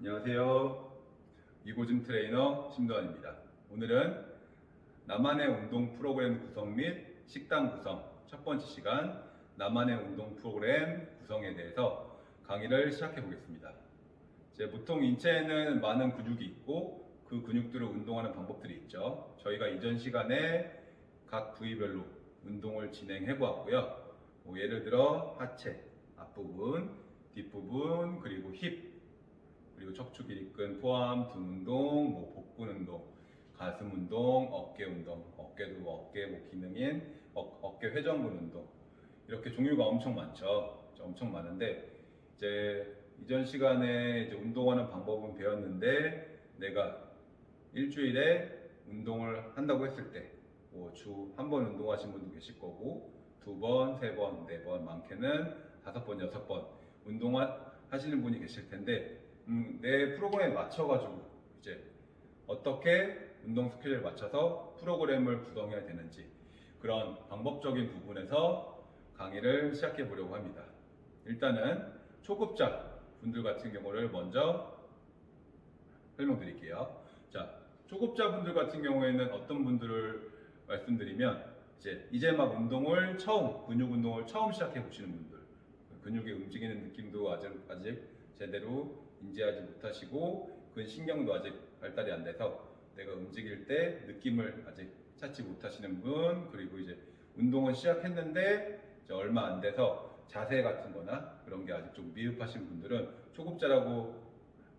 안녕하세요. 이고즘 트레이너 심도환입니다. 오늘은 나만의 운동 프로그램 구성 및 식단 구성 첫 번째 시간 나만의 운동 프로그램 구성에 대해서 강의를 시작해 보겠습니다. 보통 인체에는 많은 근육이 있고 그 근육들을 운동하는 방법들이 있죠. 저희가 이전 시간에 각 부위별로 운동을 진행해 보았고요. 예를 들어 하체, 앞부분, 뒷부분, 그리고 힙, 그리고 척추 기립근 포함 등 운동, 복근 운동, 가슴 운동, 어깨 운동, 어깨도 어깨 기능인 어깨 회전근 운동, 이렇게 종류가 엄청 많죠. 엄청 많은데 이전 시간에 운동하는 방법은 배웠는데 내가 일주일에 운동을 한다고 했을 때 주 한 번 운동하신 분도 계실 거고 두 번, 세 번, 네 번, 많게는 다섯 번, 여섯 번 운동하시는 분이 계실 텐데 내 프로그램에 맞춰가지고 어떻게 운동 스케줄에 맞춰서 프로그램을 구성해야 되는지 그런 방법적인 부분에서 강의를 시작해 보려고 합니다. 일단은 초급자 분들 같은 경우를 먼저 설명드릴게요. 초급자 분들 같은 경우에는 어떤 분들을 말씀드리면 이제 막 근육 운동을 처음 시작해 보시는 분들, 근육이 움직이는 느낌도 아직 제대로 인지하지 못하시고 근신경도 아직 발달이 안 돼서 내가 움직일 때 느낌을 아직 찾지 못하시는 분, 그리고 운동은 시작했는데 얼마 안 돼서 자세 같은 거나 그런 게 아직 좀 미흡하신 분들은 초급자라고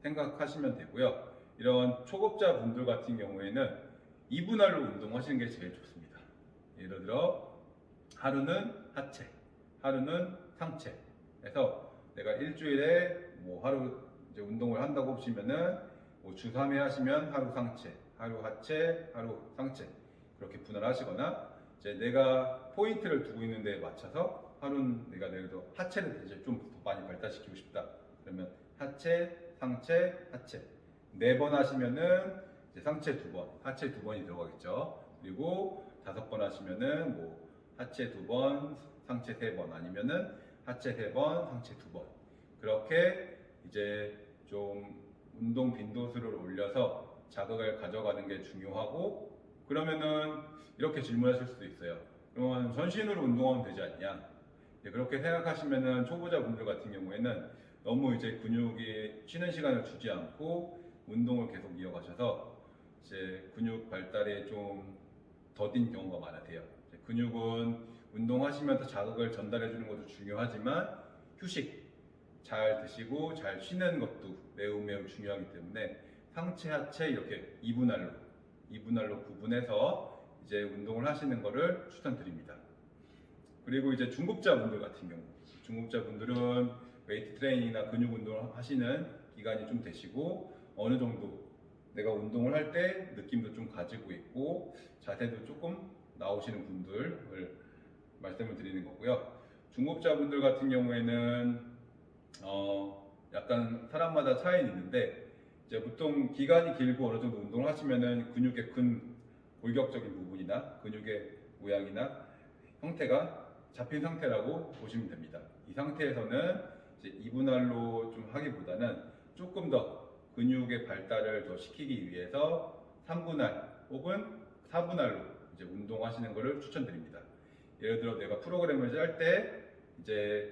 생각하시면 되고요. 이런 초급자 분들 같은 경우에는 2분할로 운동하시는 게 제일 좋습니다. 예를 들어 하루는 하체, 하루는 상체 해서 내가 일주일에 하루 운동을 한다고 보시면은 주 3회 하시면 하루 상체, 하루 하체, 하루 상체 그렇게 분할하시거나 내가 포인트를 두고 있는 데에 맞춰서 하루는 내가 예를 들어 하체를 좀 더 많이 발달시키고 싶다 그러면 하체, 상체, 하체 4번 하시면은 상체 2번, 하체 2번이 들어가겠죠. 그리고 5번 하시면은 하체 2번, 상체 3번 아니면은 하체 3번, 상체 2번 그렇게 좀 운동 빈도수를 올려서 자극을 가져가는 게 중요하고, 그러면은 이렇게 질문하실 수도 있어요. 그러면 전신으로 운동하면 되지 않냐? 그렇게 생각하시면은 초보자 분들 같은 경우에는 너무 근육이 쉬는 시간을 주지 않고 운동을 계속 이어가셔서 근육 발달에 좀 더딘 경우가 많으세요. 근육은 운동하시면서 자극을 전달해 주는 것도 중요하지만 휴식 잘 드시고 잘 쉬는 것도 매우 중요하기 때문에 상체, 하체 이렇게 2분할로 구분해서 운동을 하시는 것을 추천드립니다. 그리고 중급자분들 같은 경우, 중급자분들은 웨이트 트레이닝이나 근육 운동을 하시는 기간이 좀 되시고 어느 정도 내가 운동을 할 때 느낌도 좀 가지고 있고 자세도 조금 나오시는 분들을 말씀을 드리는 거고요. 중급자분들 같은 경우에는 약간 사람마다 차이는 있는데 보통 기간이 길고 어느 정도 운동을 하시면은 근육의 골격적인 부분이나 근육의 모양이나 형태가 잡힌 상태라고 보시면 됩니다. 이 상태에서는 2분할로 좀 하기보다는 조금 더 근육의 발달을 더 시키기 위해서 3분할 혹은 4분할로 운동하시는 것을 추천드립니다. 예를 들어 내가 프로그램을 짤 때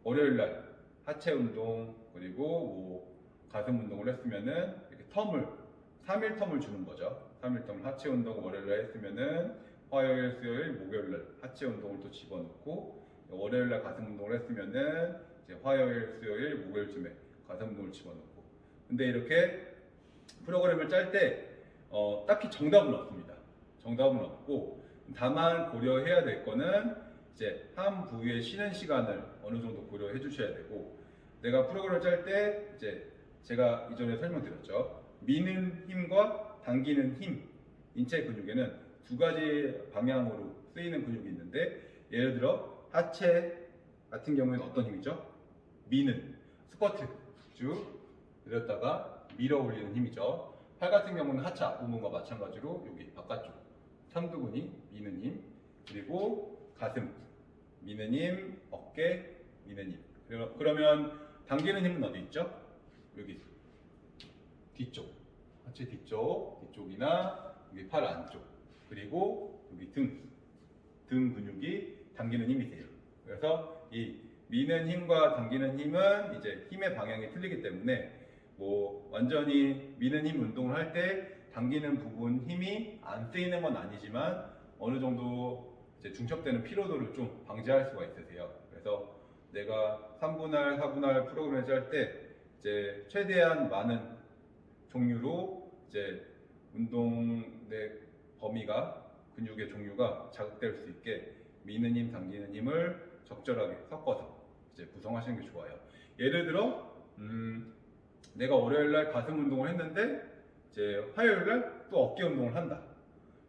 월요일날 하체 운동 그리고 가슴 운동을 했으면은 이렇게 3일 텀을 주는 거죠. 3일 텀 하체 운동 월요일날 했으면은 화요일, 수요일, 목요일날 하체 운동을 또 집어넣고 월요일날 가슴 운동을 했으면은 화요일, 수요일, 목요일쯤에 가슴 운동을 집어넣고. 근데 이렇게 프로그램을 짤 때 딱히 정답은 없습니다. 정답은 없고 다만 고려해야 될 거는 한 부위의 쉬는 시간을 어느 정도 고려해 주셔야 되고, 내가 프로그램을 짤 때 제가 이전에 설명드렸죠. 미는 힘과 당기는 힘, 인체 근육에는 두 가지 방향으로 쓰이는 근육이 있는데 예를 들어 하체 같은 경우에는 어떤 힘이죠? 미는, 스쿼트 쭉 내렸다가 밀어 올리는 힘이죠. 팔 같은 경우는 하체 앞부분과 마찬가지로 여기 바깥쪽 삼두근이 미는 힘, 그리고 가슴 미는 힘, 어깨 미는 힘. 그러면 당기는 힘은 어디 있죠? 여기 뒤쪽, 하체 뒤쪽이나 여기 팔 안쪽, 그리고 여기 등 근육이 당기는 힘이세요. 그래서 이 미는 힘과 당기는 힘은 이제 힘의 방향이 틀리기 때문에 뭐 완전히 미는 힘 운동을 할 때 당기는 부분 힘이 안 쓰이는 건 아니지만 어느 정도 이제 중첩되는 피로도를 좀 방지할 수가 있으세요. 그래서 내가 3분할, 4분할 프로그램을 짤 때 이제 최대한 많은 종류로 이제 운동의 범위가 근육의 종류가 자극될 수 있게 미는 힘, 당기는 힘을 적절하게 섞어서 이제 구성하시는 게 좋아요. 예를 들어 내가 월요일날 가슴 운동을 했는데 이제 화요일날 또 어깨 운동을 한다.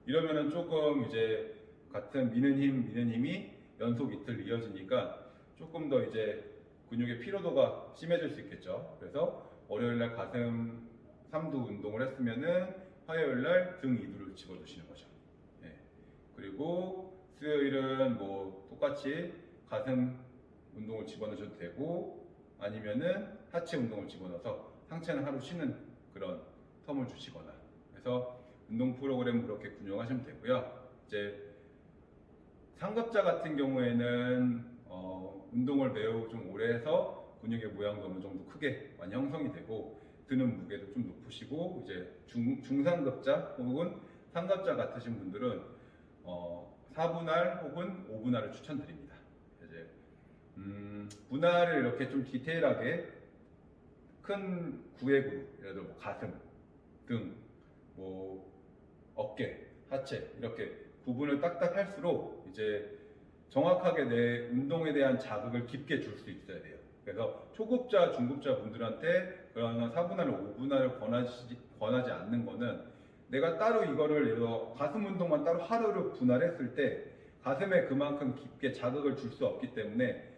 이러면은 조금 이제 같은 미는 힘이 연속 이틀 이어지니까 조금 더 이제 근육의 피로도가 심해질 수 있겠죠. 그래서 월요일날 가슴 3두 운동을 했으면은 화요일날 등 2두를 집어넣으시는 거죠. 네. 그리고 수요일은 뭐 똑같이 가슴 운동을 집어넣으셔도 되고 아니면은 하체 운동을 집어넣어서 상체는 하루 쉬는 그런 텀을 주시거나 그래서 운동 프로그램을 그렇게 군용하시면 되고요. 이제 상급자 같은 경우에는 운동을 매우 좀 오래 해서 근육의 모양도 어느 정도 크게 많이 형성이 되고 드는 무게도 좀 높으시고 이제 중상급자 혹은 상급자 같으신 분들은 4분할 혹은 5분할을 추천드립니다. 이제 분할을 이렇게 좀 디테일하게 큰 구획으로 예를 들어 뭐 가슴, 등, 뭐 어깨, 하체 이렇게 부분을 딱딱 할수록 이제 정확하게 내 운동에 대한 자극을 깊게 줄 수 있어야 돼요. 그래서 초급자, 중급자 분들한테 그런 4분할, 5분할을 권하지 않는 거는 내가 따로 이거를 예를 들어 가슴 운동만 따로 하루를 분할했을 때 가슴에 그만큼 깊게 자극을 줄 수 없기 때문에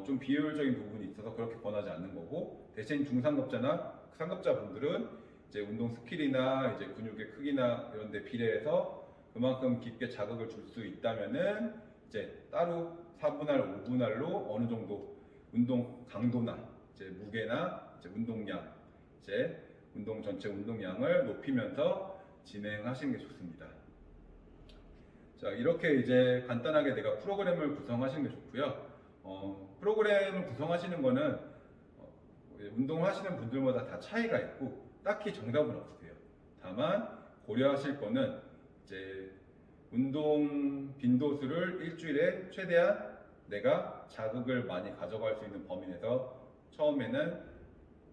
좀 비효율적인 부분이 있어서 그렇게 권하지 않는 거고 대신 중상급자나 상급자 분들은 이제 운동 스킬이나 이제 근육의 크기나 이런 데 비례해서 그만큼 깊게 자극을 줄 수 있다면은 이제 따로 4분할, 5분할로 어느 정도 운동 강도나 이제 무게나 이제 운동량, 이제 운동 전체 운동량을 높이면서 진행하시는 게 좋습니다. 자, 이렇게 이제 간단하게 내가 프로그램을 구성하시는 게 좋고요. 프로그램을 구성하시는 거는 운동하시는 분들마다 다 차이가 있고 딱히 정답은 없으세요. 다만 고려하실 거는 이제 운동 빈도수를 일주일에 최대한 내가 자극을 많이 가져갈 수 있는 범위 내에서 처음에는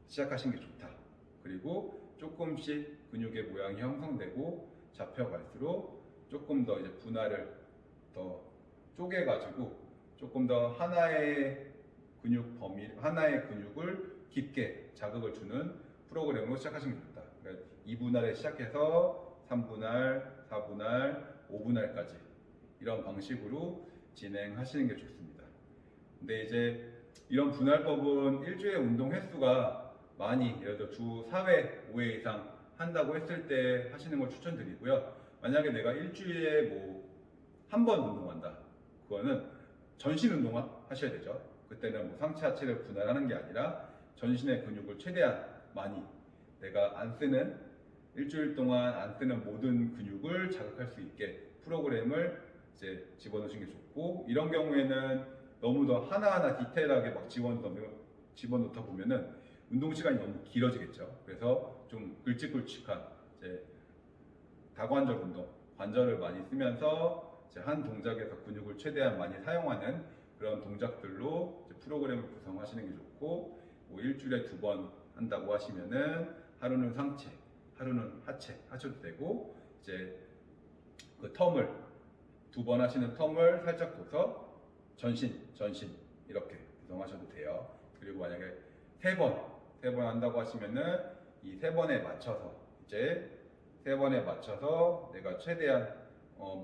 시작하시는 게 좋다. 그리고 조금씩 근육의 모양이 형성되고 잡혀갈수록 조금 더 이제 분할을 더 쪼개가지고 조금 더 하나의 하나의 근육을 깊게 자극을 주는 프로그램으로 시작하시면 좋다. 그러니까 2분할에 시작해서 3분할, 4분할, 5분할까지 이런 방식으로 진행하시는 게 좋습니다. 근데 이제 이런 분할법은 일주일에 운동 횟수가 많이 예를 들어 주 4회, 5회 이상 한다고 했을 때 하시는 걸 추천드리고요. 만약에 내가 일주일에 뭐 한 번 운동한다. 그거는 전신 운동만 하셔야 되죠. 그때는 뭐 상체 하체를 분할하는 게 아니라 전신의 근육을 최대한 많이 내가 안 쓰는 일주일 동안 안 쓰는 모든 근육을 자극할 수 있게 프로그램을 이제 집어넣으시는 게 좋고 이런 경우에는 너무 더 하나하나 디테일하게 막 집어넣다 보면은 운동 시간이 너무 길어지겠죠. 그래서 좀 굵직굵직한 이제 다관절 운동, 관절을 많이 쓰면서 이제 한 동작에서 근육을 최대한 많이 사용하는 그런 동작들로 이제 프로그램을 구성하시는 게 좋고 뭐 일주일에 2번 한다고 하시면은 하루는 상체, 하루는 하체 하셔도 되고 이제 그 텀을 2번 하시는 텀을 살짝 둬서 전신 이렇게 구성하셔도 돼요. 그리고 만약에 3번 한다고 하시면은 이 3번에 맞춰서 이제 3번에 맞춰서 내가 최대한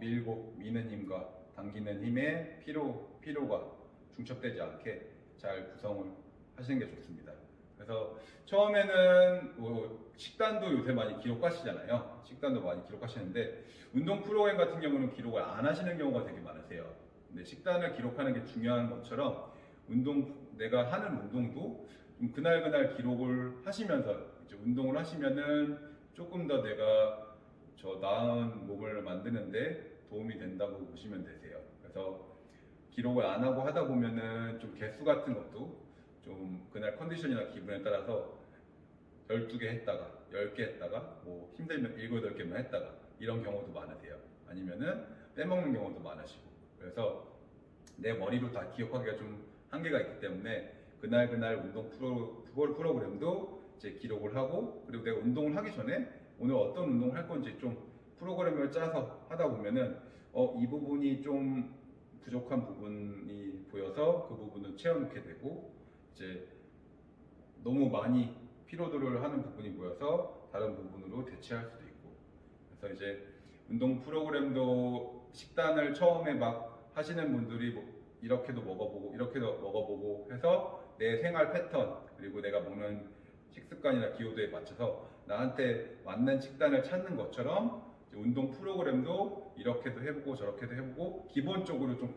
미는 힘과 당기는 힘의 피로가 중첩되지 않게 잘 구성을 하시는 게 좋습니다. 그래서 처음에는 뭐 식단도 요새 많이 기록하시잖아요. 식단도 많이 기록하시는데 운동 프로그램 같은 경우는 기록을 안 하시는 경우가 되게 많으세요. 근데 식단을 기록하는 게 중요한 것처럼 내가 하는 운동도 그날 기록을 하시면서 이제 운동을 하시면은 조금 더 내가 저 나은 몸을 만드는데 도움이 된다고 보시면 되세요. 그래서 기록을 안 하고 하다 보면은 좀 개수 같은 것도 좀 그날 컨디션이나 기분에 따라서 12개 했다가 10개 했다가 뭐 힘들면 7, 8개만 했다가 이런 경우도 많으세요. 아니면은 빼먹는 경우도 많으시고. 그래서 내 머리로 다 기억하기가 좀 한계가 있기 때문에 그날 운동 프로그램도 이제 기록을 하고, 그리고 내가 운동을 하기 전에 오늘 어떤 운동을 할 건지 좀 프로그램을 짜서 하다 보면은 이 부분이 좀 부족한 부분이 보여서 그 부분을 채워놓게 되고, 이제 너무 많이 피로도를 하는 부분이 보여서 다른 부분으로 대체할 수도 있고. 그래서 이제 운동 프로그램도 식단을 처음에 막 하시는 분들이 뭐 이렇게도 먹어보고 이렇게도 먹어보고 해서 내 생활 패턴, 그리고 내가 먹는 식습관이나 기호도에 맞춰서 나한테 맞는 식단을 찾는 것처럼 운동 프로그램도 이렇게도 해보고 저렇게도 해보고 기본적으로 좀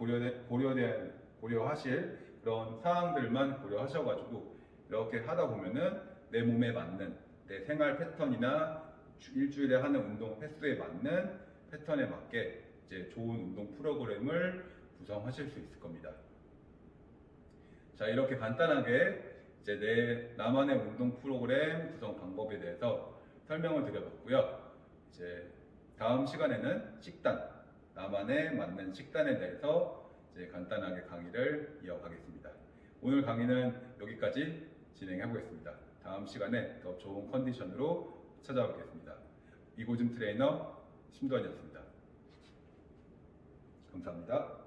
고려하실 그런 사항들만 고려하셔가지고 이렇게 하다 보면은 내 몸에 맞는 내 생활 패턴이나 일주일에 하는 운동 횟수에 맞는 패턴에 맞게 이제 좋은 운동 프로그램을 구성하실 수 있을 겁니다. 자, 이렇게 간단하게 이제 나만의 운동 프로그램 구성 방법에 대해서 설명을 드려봤고요. 이제 다음 시간에는 식단, 나만의 맞는 식단에 대해서 이제 간단하게 강의를 이어가겠습니다. 오늘 강의는 여기까지 진행해 보겠습니다. 다음 시간에 더 좋은 컨디션으로 찾아오겠습니다. 이고즘 트레이너 심도환이었습니다. 감사합니다.